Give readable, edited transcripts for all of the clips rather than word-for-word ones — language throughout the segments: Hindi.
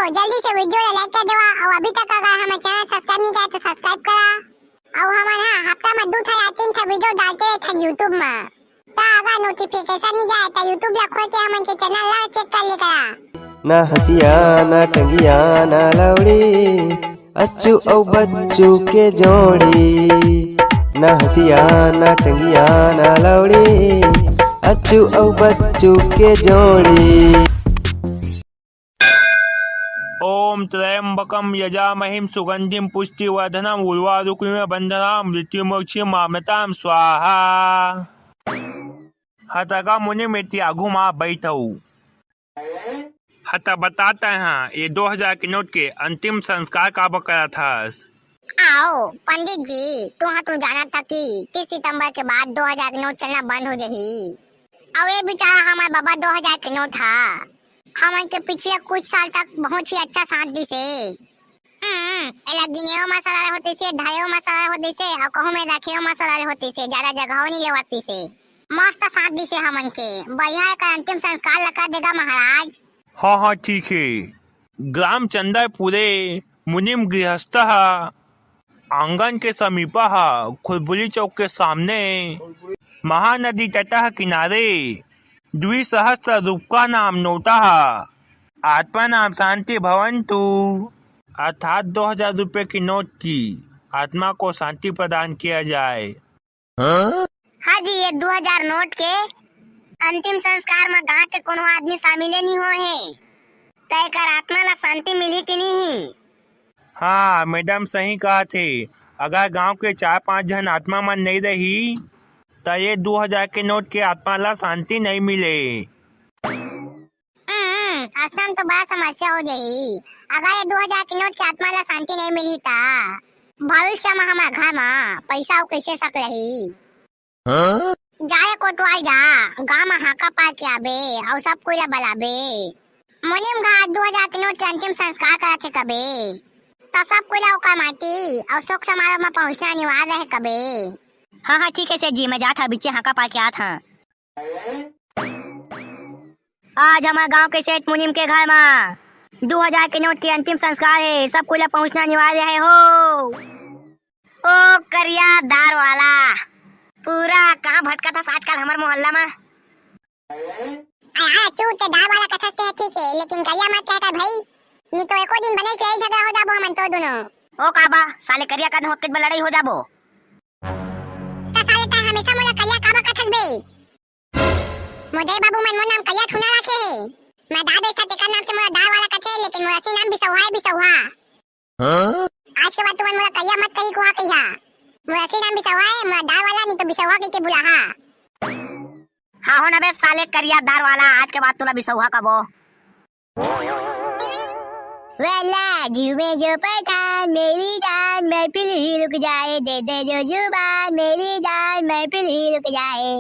जल्दी से वीडियो ला लाइक कर देवा और अभी तक अगर हमारे चैनल सब्सक्राइब नहीं करा तो सब्सक्राइब करा और हमारे हफ्ता में 2 था 3 था वीडियो डालते रहे थे यूट्यूब में ता अगर नोटिफिकेशन नहीं जाए तो यूट्यूब ला खोल के हमन के चैनल ला चेक कर ले करा। ना हसिया ना टंगिया ना लौड़ी अच्चू औ बच्चू के जोड़ी। ना हसिया ना टंगिया ना लौड़ी अच्चू औ बच्चू के जोड़ी। ओम त्र्यंबकम यजामहिं सुगंधिं पुष्टिवर्धनम् उर्वारुकमिव मृत्युमोक्षीमामृतां स्वाहा। हतगा मुनि मिट्टी आघुमा बैठऊ। हता बताते हैं ये 2000 के नोट के अंतिम संस्कार का बकरा था। आओ पंडित जी तू जाना था कि 30 सितंबर के बाद 2000 के नोट चलना बंद हो जाही। और ये बेचारा हमारे बाबा 2000 के नोट था हमन के पिछले कुछ साल तक बहुत ही अच्छा साथ दी से। एला गिनेओ मसाला होती से धायो मसाला होती से और कहूं में रखेओ मसाला होती से ज्यादा जगह नहीं लेवाती से मस्त साथ दी से हमन के बढ़िया का अंतिम संस्कार लगा देगा महाराज। हाँ ठीक है। ग्राम चंदरपुरे मुनिम गृहस्थ आंगन के समीप खुलबुली चौक के सामने महानदी तटः किनारे द्विसहस्र रूपका नाम नोटा आत्मा नाम शांति भवंतु अर्थात 2000 रुपए की नोट की आत्मा को शांति प्रदान किया जाए। हाँ जी ये 2000 नोट के अंतिम संस्कार में गांव के कोनो आदमी शामिल नहीं हो है तय कर आत्मा ला शांति मिली कि नहीं। हाँ मैडम सही कहा थे। अगर गांव के 4-5 जन आत्मा मन नहीं रही तो ये 2000 के नोट के आत्मा ला शांति नहीं मिले। आश्रम तो बड़ा समस्या हो जाही। अगर ये 2000 के नोट के आत्मा ला शांति नहीं मिली ता भविष्य में हमारे घर में पैसा कैसे सक रही। जाए कोतवाल जा गाँव में हाका पा के आबे और सब कोई बलाबे मुनिम घाट 2000 के नोट के अंतिम संस्कार कराथे कबे तो सब कोई का माटी और शोक समारोह में पहुंचना अनिवार्य है कबे। हाँ ठीक है सेठ जी मैं जाता बिच्चे हाका पा के आता। आज हमारे गांव के सेठ मुनिम के घर में 2000 के नोट के अंतिम संस्कार है सब कोई पहुंचना अनिवार्य है हो। ओ करिया दार वाला पूरा कहाँ भटका था आजकल हमारे मोहल्ला में। चूत दार वाला कथा से ठीक है लेकिन करिया मत कहता भाई नहीं तो एको दिन बने से झगड़ा हो जाबो हमन तो दोनों। ओ काबा साले करिया का होत में लड़ाई हो जाबो ता साले ता हमेशा मोला करिया काबा कथस बे। मोदे बाबू मन मोर नाम करिया थुना रखे है मैं दादे साथे का नाम से मोला दार वाला कथे लेकिन मोर असली नाम बिसौहा। आज के बाद तू मन मोला करिया मत कही कोहा कहिया मोर असली नाम बिसौहा है मोला दार वाला नहीं तो बिसौहा कह के बुलाहा। हाँ हो ना बे साले करिया दार वाला आज के बाद तू ना बिसौहा कबो। वेला जुमे जो पठान मेरी जान मैं फिर ही रुक जाए दे दे जो जुबान मेरी जान मैं फिर ही रुक जाए।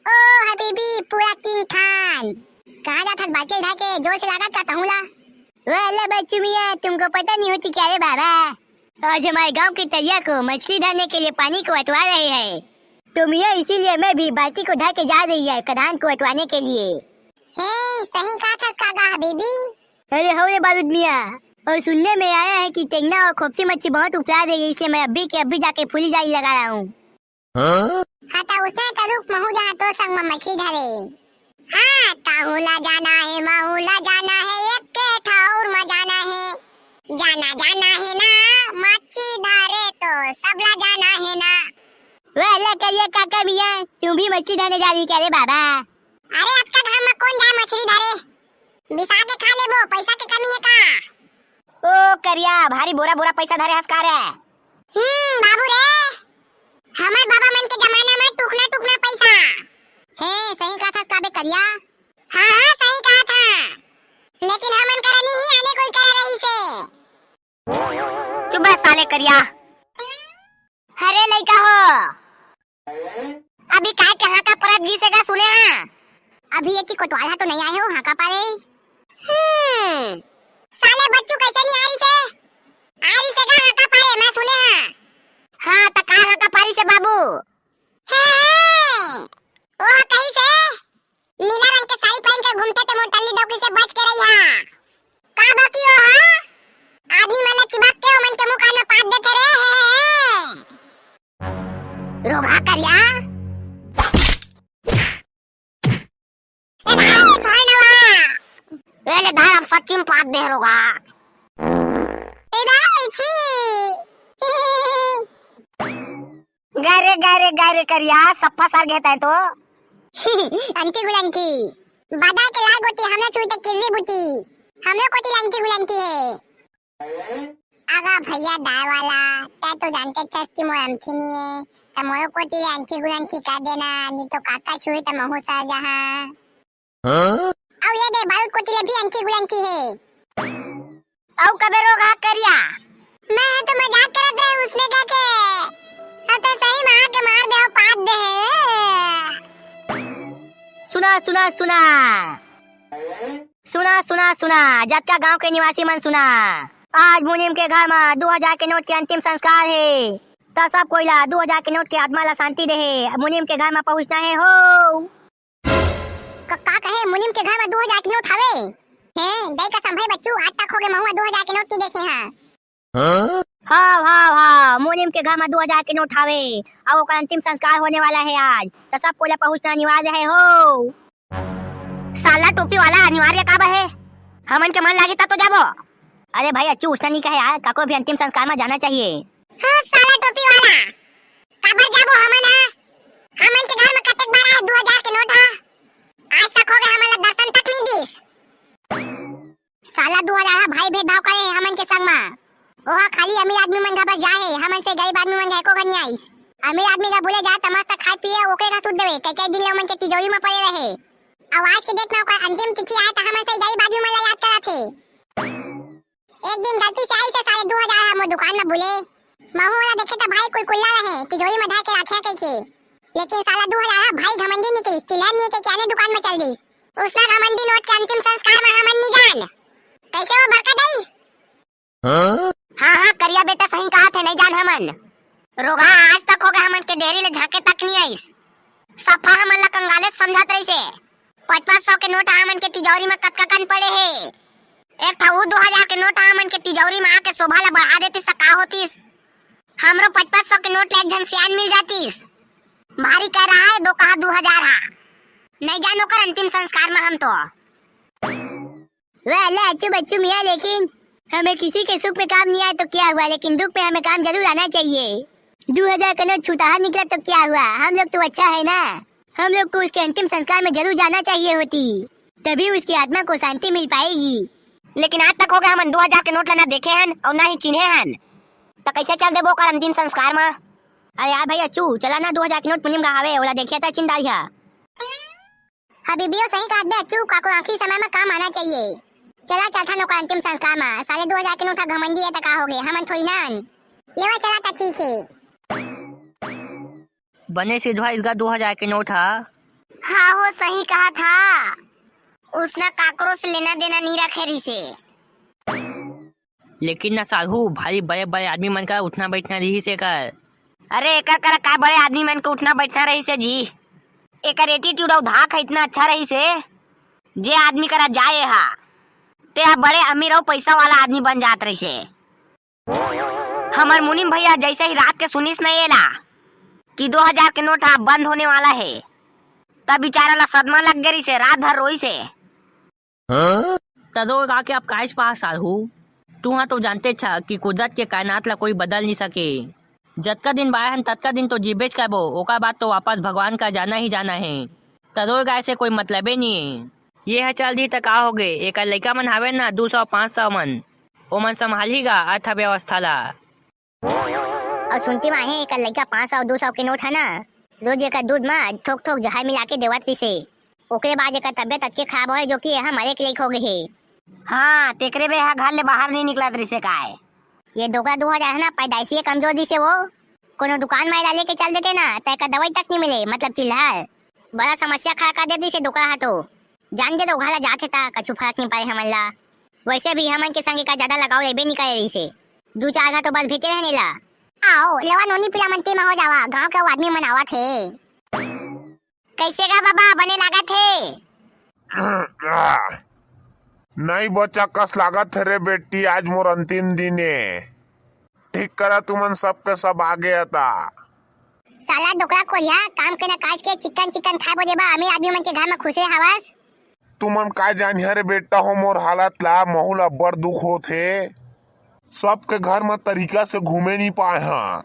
ओ हबीबी पूरा किंग खान कहाँ जाता बाइक ढाके जोर से लगा था तहुला। वेला बच्चू मियां तुमको पता नहीं होती क्या रे बाबा आज हमारे गांव की तरिया को मछली धरने के लिए पानी को अटवा रहे हैं तो मियां इसीलिए मैं भी बाल्टी को ढाके जा रही है कधान को अटवाने के लिए। सही कहा था काका हबीबी। अरे हो रे बारूद मियां और सुनने में आया है कि टेंगना और खोपसी मच्छी बहुत उपला रही है इसलिए मैं अभी के अभी जाके फुली जाली लगा रहा हूँ। हाँ तो उसे करूक महूला तो संग में मछली धरे। हाँ ताहुला जाना है महूला जाना है एक के ठाउर में जाना है ना मच्छी धरे तो सबला जाना है ना। वेला करिया काका मियां तुम भी मछली धरने जा रही क्या रे बाबा। अरे अब तक हम कौन जाए मछली धरे बिसा के खा लेबो पैसा के कमी है का। ओ करिया भारी बोरा बोरा पैसा धरे हस्कार है। बाबू रे हमार बाबा मन के जमाना में टुकना टुकना पैसा है सही कहा था काबे करिया। हाँ सही कहा था लेकिन हमन करा नहीं आने कोई करा रही से। चुप बे साले करिया। अरे लइका हो अभी काय के हाका परत गीसेगा सुने हां अभी ये कोतवाल तो नहीं आए हो हाका पारे। साले बच्चू कैसे नहीं आ रही से का हाका पारे मैं सुने हां। हाँ तो का हाका पारी से बाबू वो कहीं से नीला रंग के साड़ी पहन के घूमते थे मोटल्ली डोकरी से बच के रही हां। का बाकी हो हा? आदमी मन चिपक के मन के मुंह कान में पाद देते रे रोगा करिया ए भाई छोड़ नवा वेले धार हम सच्ची में पाद दे रोगा ए भाई छी गारे गारे गारे करिया सप्पा सार घेता है तो अंटी गुलंटी बादा के लाल गोटी हमने छुई तक किरनी बुटी हमने कोटी लंटी गुलंटी है आगा भैया दाय वाला तै तो जानते थे कि मोर अमथी नहीं है त मोर कोटी अंटी गुलंटी कर देना नहीं तो काका छुई त महू सा जहां अब ये दे बाल कोटी ले भी अंटी गुलंटी है औ कबे रोगा करिया मैं तो मजाक करत रहे उसने कहा के अब तो सही मार के मार दे और पाद दे है सुना सुना सुना सुना सुना सुना जटका गांव के निवासी मन सुना आज मुनीम के घर में 2000 के नोट के अंतिम संस्कार है तो सब कोइला 2000 के नोट के आत्मा ला शांति दे मुनीम के घर में पहुंचना है हो का कहे मुनीम के घर में 2000 के नोट हवे हैं दई का संभाई बच्चू आज तक हो गए महुआ 2000 के नोट नहीं देखे हां हाँ हाँ हाँ मुनीम के घर में 2000 के नोट आवे और ओकर अंतिम संस्कार होने वाला है आज तो सब कोइला पहुंचना अनिवार्य है हो साला टोपी वाला अनिवार्य काबा है हमन के मन लागे ता तो जाबो अरे भाई अच्छू उसने नहीं कहे यार काको भी अंतिम संस्कार में जाना चाहिए हां साला टोपी वाला काबर जाबो हमन के घर में कतेक बड़ा है 2000 के नोट आज तक हो गए हमन दर्शन तक नहीं दिस साला 2000 भाई भेदभाव करे हमन के संग में ओहा खाली अमीर आदमी मन बस जाए हमन से गरीब आदमी मन को नहीं आइस अमीर आदमी का बोले जा तमस्ता खाए पिए ओके का सुध देवे कई कई दिन ले मन के तिजोरी में पड़े रहे आवाज के देखना कोई अंतिम तिथि आए तो हमन से गरीब आदमी मन याद करा थे एक दिन गलती से आई से 2500 हम दुकान में भूले महू वाला देखे तो भाई कोई कुल्ला रहे तिजोरी में ढाई के रखे कई के लेकिन साला 2000 भाई घमंडी निकली चिल्ला नहीं के क्या दुकान में चल दी उसना घमंडी नोट के अंतिम संस्कार में हमन नहीं जान कैसे वो बरकत आई हाँ हाँ करिया बेटा सही कहा थे नहीं जान हमन रोगा आज तक हो गए हमन के डेरी ले झाके तक नहीं आईस सफा हमन ला कंगाले समझात रही से 500 के नोट हमन के तिजोरी में कतकन पड़े है एक था वो 2000 के नोट हमन के तिजोरी में आके शोभा ला बढ़ा देती सका होतीस हमरो 500 के नोट ले एक सियान मिल जातीस भारी कह रहा है दो कहा 2000 हा नहीं जानो कर अंतिम संस्कार में हम तो वाला अच्छू बच्चू मियां लेकिन हमें किसी के सुख में काम नहीं आया तो क्या हुआ लेकिन दुख में हमें काम जरूर आना चाहिए 2000 का नोट छूटा निकला तो क्या हुआ हम लोग तो अच्छा है ना हम लोग को उसके अंतिम संस्कार में जरूर जाना चाहिए होती तभी उसकी आत्मा को शांति मिल पाएगी लेकिन आज तक हो गया हम 2000 के नोट लेना देखे हैं और ना ही चिन्हे हैं तो कैसे चल देबो कर अंतिम संस्कार में अरे यार भैया चू चला ना 2000 के नोट मुनिम का हवे ओला देखिया था चिंदारिया हबीबियो सही कहा बे अच्छू काको आखिरी समय में काम आना चाहिए चला चलता नो का अंतिम संस्कार में 2500 के नोट घमंडी है तका हो गए हमन थोड़ी ना लेवा चला ता ठीक है बने सिद्धवा इसका 2000 के नोट हा हाँ वो सही कहा था उसने काकरो से लेना देना नहीं रखे रही से लेकिन ना साहू भारी बड़े बड़े आदमी मन का उठना बैठना रही से कर अरे एक कर का बड़े आदमी मन को उठना बैठना रही से जी एक एटीट्यूड और धाक है इतना अच्छा रही से जे आदमी करा जाए हा ते बड़े अमीर और पैसा वाला आदमी बन जात रही से हमार मुनीम भैया जैसे ही रात के सुनिस नहीं एला कि 2000 के नोट बंद होने वाला है तब बेचारा ला सदमा लग गई से रात भर रोई से तदो आके आप काइस पास साहू तू हाँ तो जानते छा कि कुदरत के कायनात ला कोई बदल नहीं सके जतका दिन बाय हन ततका दिन तो जीबेच करबो ओका बाद तो वापस भगवान का जाना ही जाना है तदो गाय से कोई मतलब ही नहीं है ये है चल दी तक का हो गए एक लड़का मन हवे ना 200-500 मन ओ मन संभाल ही गा अर्थव्यवस्था ला और सुनती माहे एक लड़का 500-200 के नोट है ना रोज एक दूध में ठोक ठोक जहां मिला के देवत से ओकरे बाद एक तबियत अच्छी खराब है जो कि हमारे के लिए हो गई है हाँ तेकरे बे घर ले बाहर नहीं निकला दरी से का है ये दोगा 2000 है ना पैदाइशी कमजोरी से वो कोनो दुकान में डाले के चल देते ना तय का दवाई तक नहीं मिले मतलब चिल्ला बड़ा समस्या खड़ा कर देती से दुकान तो जान दे तो घाला जाते था कछु फर्क नहीं पाए हमला वैसे भी हमन के संगे का ज्यादा लगाव लेबे नहीं करे रही से 2-4 घा तो बस भेटे रहने ला आओ लेवा नोनी पिला मनती में हो जावा गांव के आदमी मनावा थे कैसे का बाबा बने लगा थे नहीं बच्चा कस लागत है रे बेटी, आज मोर अंतिम दिन है। ठीक करा तुमन सबके सब आगे आता। साला डोकरा खोलिया काम के ना काज के चिकन चिकन खाए बोले बा अमीर आदमी मन के घर में खुशे हवास। तुमन का जानिया रे बेटा हो मोर हालत ला महूल अब्बर दुख होथे। सबके घर में तरीका से घूमे नहीं पाए हाँ,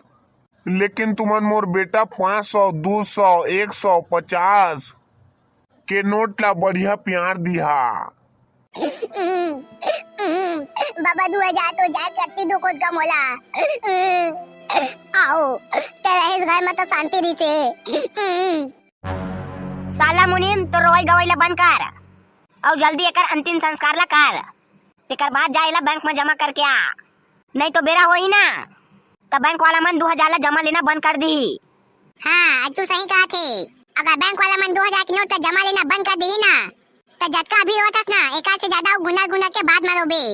लेकिन तुमन मोर बेटा 500 200 100 50 के नोट ला बढ़िया प्यार दिहा। बाबा 2000 तो जाए कत्ती दुख कम होला। आओ तेरा इस घर में तो शांति रही से। साला मुनीम तो रोई गवाईला बंद कर और जल्दी एकर अंतिम संस्कार ला कर। एकर बाद जाएला बैंक में जमा करके आ, नहीं तो बेरा होई ना तो बैंक वाला मन 2000 ला जमा लेना बंद कर दी। हाँ तू सही कहा थे, अगर बैंक वाला मन 2000 की नोट जमा लेना बंद कर दी ना तो जटका अभी होता ना एक से ज्यादा गुना गुना के बाद मरोबे।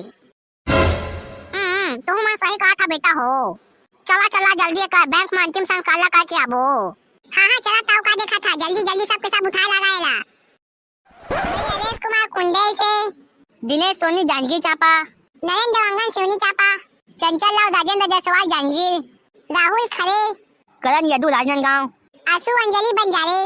तू मैं सही कहा था बेटा हो। चला चला जल्दी कर बैंक में अंतिम संस्कार ला करके आबो। हाँ हाँ चला ताऊ का देखा था, जल्दी जल्दी सबके सब उठा लगाएला। नरेश कुमार कुंडे से, दिनेश सोनी जांजगीर चापा, नरेंद्र अंगन सिवनी चापा, चंचल राव राजेंद्र जायसवाल जांजगीर, राहुल खरे, करण यदु राजनांदगांव, आशु अंजलि बंजारे,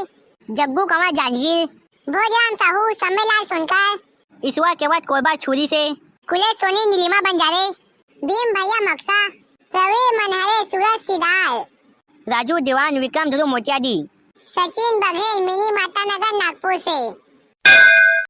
जग्गू कंवर जांजगीर, भोजराम साहू, सम्मेलाल सुनकर, ईश्वर केवट कोरबा छुरी से, कुलेश सोनी नीलिमा बंजारे, भीम भैया मक्सा, प्रवीण मनहरे सूरज सिदार, राजू दीवान विक्रम ध्रुव मोतियाडी, सचिन बघेल मिनी माता नगर नागपुर से।